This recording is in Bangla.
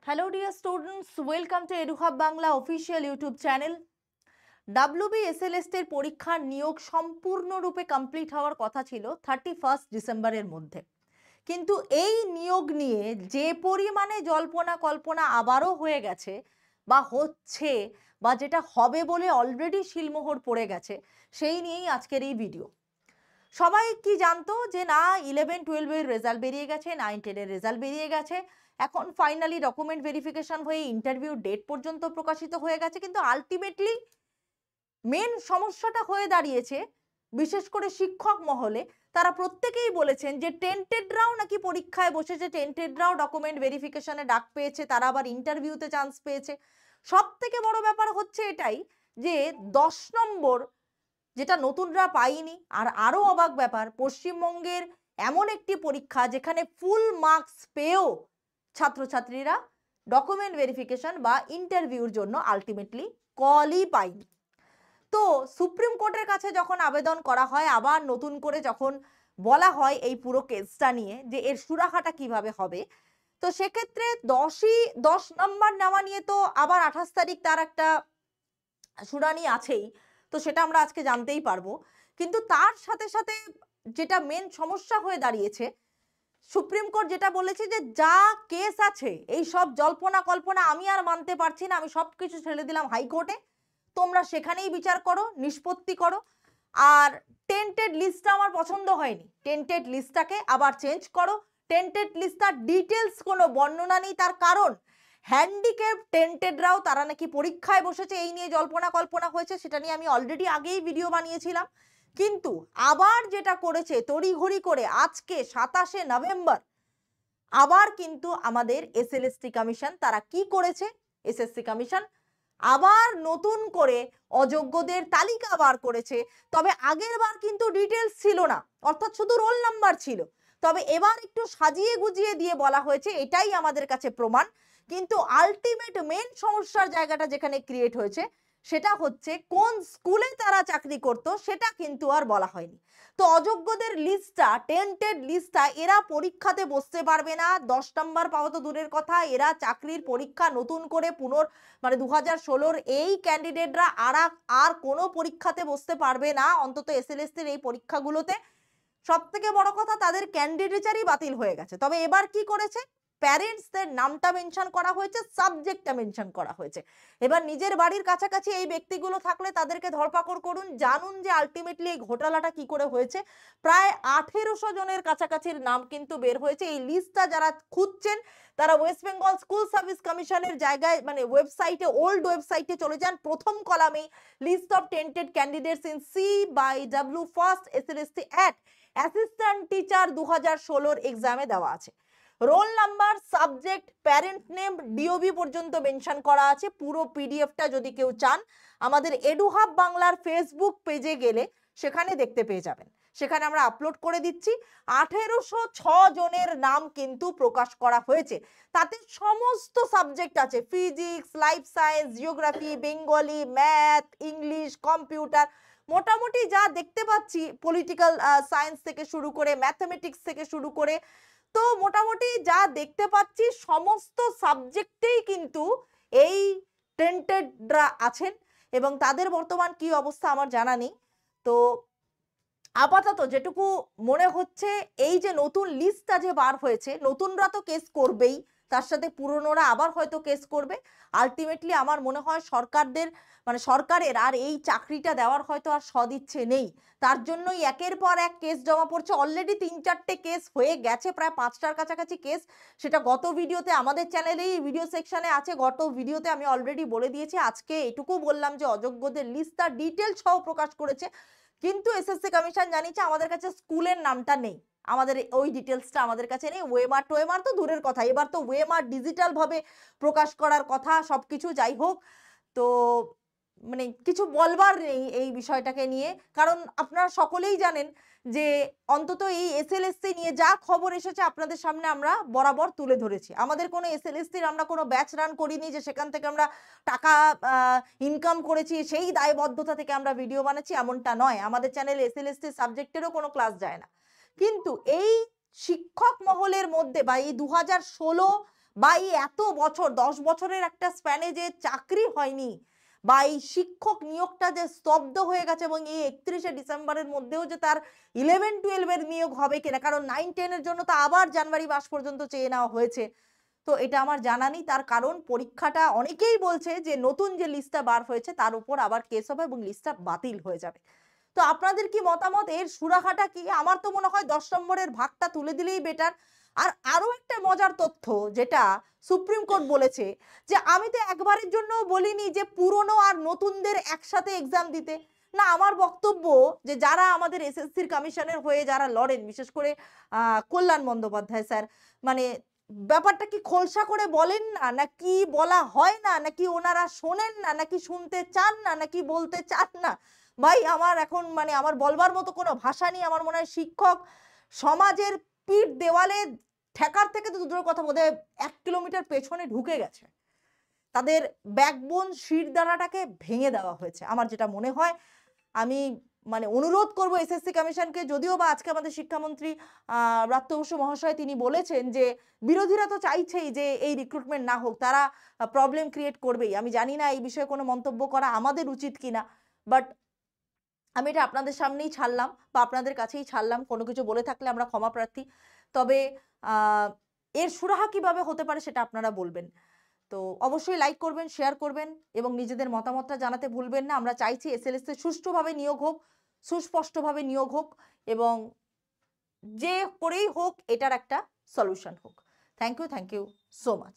Hello dear students, welcome to EduHub Bangla official YouTube channel. WBSLST এর পরীক্ষার নিয়োগ সম্পূর্ণরূপে কমপ্লিট হওয়ার কথা ছিল 31 ডিসেম্বরের মধ্যে, কিন্তু এই নিয়োগ নিয়ে যে পরিমাণে জল্পনা কল্পনা আবারও হয়ে গেছে বা হচ্ছে বা যেটা হবে বলে অলরেডি শিলমোহর পড়ে গেছে, সেই নিয়েই আজকের এই ভিডিও। সবাই কি জানতো যে না 11-12 এর রেজাল্ট বেরিয়ে গেছে, 9-10 এর রেজাল্ট বেরিয়ে গেছে, এখন ফাইনালি ডকুমেন্ট ভেরিফিকেশন হয়ে ইন্টারভিউ ডেট পর্যন্ত প্রকাশিত হয়ে গেছে, কিন্তু আলটিমেটলি মেন সমস্যাটা হয়ে দাঁড়িয়েছে বিশেষ করে শিক্ষক মহলে। তারা প্রত্যেকেই বলেছেন যে টেন্টেডরাও নাকি পরীক্ষায় বসেছে, টেন্টেডরাও ডকুমেন্ট ভেরিফিকেশনে ডাক পেয়েছে, তারা আবার ইন্টারভিউতে চান্স পেয়েছে। সব থেকে বড় ব্যাপার হচ্ছে এটাই যে 10 নম্বর যেটা নতুনরা পায়নি। আর আরো অবাক ব্যাপার, পশ্চিমবঙ্গের এমন একটি পরীক্ষা যেখানে ফুল মার্কস পেয়েও ছাত্রছাত্রীরা ডকুমেন্ট ভেরিফিকেশন বা ইন্টারভিউর জন্য আলটিমেটলি কলই পায়নি। তো সুপ্রিম কোর্টের কাছে যখন আবেদন করা হয়, আবার নতুন করে যখন বলা হয় এই পুরো কেসটা নিয়ে যে এর সুরাহাটা কিভাবে হবে, তো সেক্ষেত্রে 10 নম্বর নেওয়া নিয়ে তো আবার 28 তারিখ তার একটা শুনানি আছেই, তো সেটা আমরা আজকে জানতেই পারবো। কিন্তু তার সাথে সাথে যেটা মেন সমস্যা হয়ে দাঁড়িয়েছে, সুপ্রিম কোর্ট যেটা বলেছে যে যা কেস আছে এই সব জল্পনা কল্পনা আমি আর মানতে পারছি না, আমি সব কিছু ছেড়ে দিলাম হাইকোর্টে, তোমরা সেখানেই বিচার করো, নিষ্পত্তি করো। আর টেন্টেড লিস্টটা আমার পছন্দ হয়নি, টেন্টেড লিস্টটাকে আবার চেঞ্জ করো। টেন্টেড লিস্টটার ডিটেলস কোনো বর্ণনা নেই, তার কারণ হ্যান্ডিক্যাপ টেন্টেডরাও তারা নাকি পরীক্ষায় বসেছে, এই নিয়ে জল্পনা কল্পনা হয়েছে, সেটা নিয়ে আমি অলরেডি আগেই ভিডিও বানিয়েছিলাম। কিন্তু আবার যেটা করেছে তড়িঘড়ি করে আজকে 27শে নভেম্বর আবার কিন্তু আমাদের এসএলএসটি কমিশন তারা কি করেছে, এসএসসি কমিশন আবার নতুন করে অযোগ্যদের তালিকা বার করেছে। তবে আগের বার কিন্তু ডিটেলস ছিল না, অর্থাৎ শুধু রোল নাম্বার ছিল। তবে এবার একটু সাজিয়ে গুজিয়ে দিয়ে বলা হয়েছে, এটাই আমাদের কাছে প্রমাণ। কিন্তু আলটিমেট মেন সমস্যার জায়গাটা যেখানে ক্রিয়েট হয়েছে সেটা হচ্ছে কোন স্কুলে তারা চাকরি করত সেটা কিন্তু আর বলা হয়নি। তো অযোগ্যদের লিস্টটা, টেন্টেড লিস্টটা, এরা পরীক্ষাতে বসতে পারবে না। 10 নম্বর পাওয়া তো দূরের কথা, এরা চাকরির পরীক্ষা নতুন করে 2016-র এই ক্যান্ডিডেটরা আর কোনো পরীক্ষাতে বসতে পারবে না, অন্তত এসএলএসটির এই পরীক্ষাগুলোতে। সব থেকে বড় কথা, তাদের ক্যান্ডিডেচারই বাতিল হয়ে গেছে। তবে এবার কি করেছে, প্যারেন্টসদের নামটা মেনশন করা হয়েছে, সাবজেক্টটা মেনশন করা হয়েছে। এবার নিজের বাড়ির কাছাকাছি এই ব্যক্তিগুলো থাকলে তাদেরকে ধরপাকড় করুন, জানুন যে আলটিমেটলি এই ঘোটালাটা কি করে হয়েছে। প্রায় 1800 জনের কাছাকাছির নাম কিন্তু বের হয়েছে। এই লিস্টটা যারা খুঁজছেন তারা ওয়েস্ট বেঙ্গল স্কুল সার্ভিস কমিশনের জায়গায় ওয়েবসাইটে, ওল্ড ওয়েবসাইটে চলে যান। প্রথম কলামে list of tainted candidates in CBW first SLST at assistant teacher 2016-র এক্সামে দেওয়া আছে। Roll number, subject, parent name, DOB পর্যন্ত মেনশন করা আছে। পুরো পিডিএফটা যদি কেউ চান আমাদের এডুহাব বাংলার ফেসবুক পেজে গেলে সেখানে দেখতে পেয়ে যাবেন, সেখানে আমরা আপলোড করে দিচ্ছি। 1806 জনের নাম কিন্তু প্রকাশ করা হয়েছে। তাতে সমস্ত সাবজেক্ট আছে, physics, life science, geography, Bengali, math, English, computer, মোটামুটি যা দেখতে পাচ্ছি, পলিটিক্যাল সায়েন্স থেকে শুরু করে ম্যাথমেটিক্স থেকে শুরু করে, তো মোটামুটি যা দেখতে পাচ্ছি সমস্ত সাবজেক্টেই কিন্তু এই টেন্টেডরা আছেন এবং তাদের বর্তমান কি অবস্থা আমার জানা নেই। তো আপাতত যেটুকু মনে হচ্ছে, এই যে নতুন লিস্টটা যে বার হয়েছে, নতুনরা তো কেস করবেই, তার সাথে পুরনোরা আবার হয়তো কেস করবে। আলটিমেটলি আমার মনে হয় সরকারের আর এই চাকরিটা দেওয়ার হয়তো আর সদিচ্ছে নেই। তার জন্যই একের পর এক কেস জমা পড়ছে। অলরেডি 3-4টে কেস হয়ে গেছে, প্রায় 5টার কাছাকাছি কেস। সেটা গত ভিডিওতে আমাদের চ্যানেলেই ভিডিও সেকশনে আছে, গত ভিডিওতে আমি অলরেডি বলে দিয়েছি। আজকে এটুকু বললাম যে অযোগ্যদের লিস্টটা ডিটেলস সহ প্রকাশ করেছে, কিন্তু এসএসসি কমিশন জানিয়েছে আমাদের কাছে স্কুলের নামটা নেই, আমাদের ওই ডিটেলসটা আমাদের কাছে নেই। ওয়েমার তো দূরের কথা, এবার তো ওয়েমার ডিজিটাল ভাবে প্রকাশ করার কথা সবকিছু। যাই হোক, তো কিছু বলবার নেই এই বিষয়টাকে নিয়ে, কারণ আপনারা সকলেই জানেন যে অন্তত এই এসএলএসসি নিয়ে যা খবর এসেছে আপনাদের সামনে আমরা বরাবর তুলে ধরেছি। আমাদের কোনো এসএলএসসির আমরা কোনো ব্যাচ রান করিনি যে সেখান থেকে আমরা টাকা ইনকাম করেছি, সেই দায়বদ্ধতা থেকে আমরা ভিডিও বানাচ্ছি, এমনটা নয়। আমাদের চ্যানেলে এসএলএসটি সাবজেক্টেরও কোনো ক্লাস যায় না। কিন্তু এই শিক্ষক মহলের মধ্যে বা এই 2016 বা এই এত বছর 10 বছরের একটা স্প্যানে যে চাকরি হয়নি, বা এই শিক্ষক নিয়োগটা যে স্তব্ধ হয়ে গেছে, এবং এই 31শে ডিসেম্বরের মধ্যেও যে তার 11-12 এর নিয়োগ হবে কিনা, কারণ 9-10 এর জন্য তো আবার জানুয়ারি মাস পর্যন্ত চেয়ে নেওয়া হয়েছে। তো এটা আমার জানা নেই, তার কারণ পরীক্ষাটা অনেকেই বলছে যে নতুন যে লিস্টটা বার হয়েছে তার উপর আবার কেস হবে এবং লিস্টটা বাতিল হয়ে যাবে। তো আপনাদের কি মতামত, এর সুরাহাটা কি? আমার তো মনে হয় 10 নম্বরের ভাগটা তুলে দিলেই বেটার। আর আরো একটা মজার তথ্য যেটা সুপ্রিম কোর্ট বলেছে, যে আমি তো একবারের জন্যও বলিনি যে পুরনো আর নতুনদের একসাথে এক্সাম দিতে। না, আমার বক্তব্য যে যারা আমাদের এসএসসির কমিশনের হয়ে যারা লড়েন, বিশেষ করে কল্যাণ বন্দ্যোপাধ্যায় স্যার, মানে ব্যাপারটা কি খোলসা করে বলেন না, নাকি বলা হয় না, নাকি ওনারা শোনেন না, নাকি শুনতে চান না, নাকি বলতে চান না? ভাই আমার এখন মানে আমার বলবার মতো কোনো ভাষা নেই। আমার মনে হয় শিক্ষক সমাজের পিঠ দেওয়ালে ঠেকার থেকে তো দূরের কথা, বোধহয় 1 কিলোমিটার পেছনে ঢুকে গেছে। তাদের ব্যাকবোন শিরদাঁড়াটাকে ভেঙে দেওয়া হয়েছে আমার যেটা মনে হয়। আমি মানে অনুরোধ করব এসএসসি কমিশনকে, যদিও বা আজকে আমাদের শিক্ষামন্ত্রী ব্রাত্য বসু মহাশয় তিনি বলেছেন যে বিরোধীরা তো চাইছেই যে এই রিক্রুটমেন্ট না হোক, তারা প্রবলেম ক্রিয়েট করবেই। আমি জানি না এই বিষয়ে কোনো মন্তব্য করা আমাদের উচিত কিনা, বাট আমি এটা আপনাদের সামনেই ছাড়লাম বা আপনাদের কাছেই ছাড়লাম। কোনো কিছু বলে থাকলে আমরা ক্ষমা প্রার্থী। তবে আহ, এর সুরাহা কিভাবে হতে পারে সেটা আপনারা বলবেন। তো অবশ্যই লাইক করবেন, শেয়ার করবেন এবং নিজেদের মতামতটা জানাতে ভুলবেন না। আমরা চাইছি এসএলএসএ সুষ্ঠুভাবে নিয়োগ হোক, সুস্পষ্টভাবে নিয়োগ হোক, এবং যে করেই হোক এটার একটা সলিউশন হোক। Thank you so much.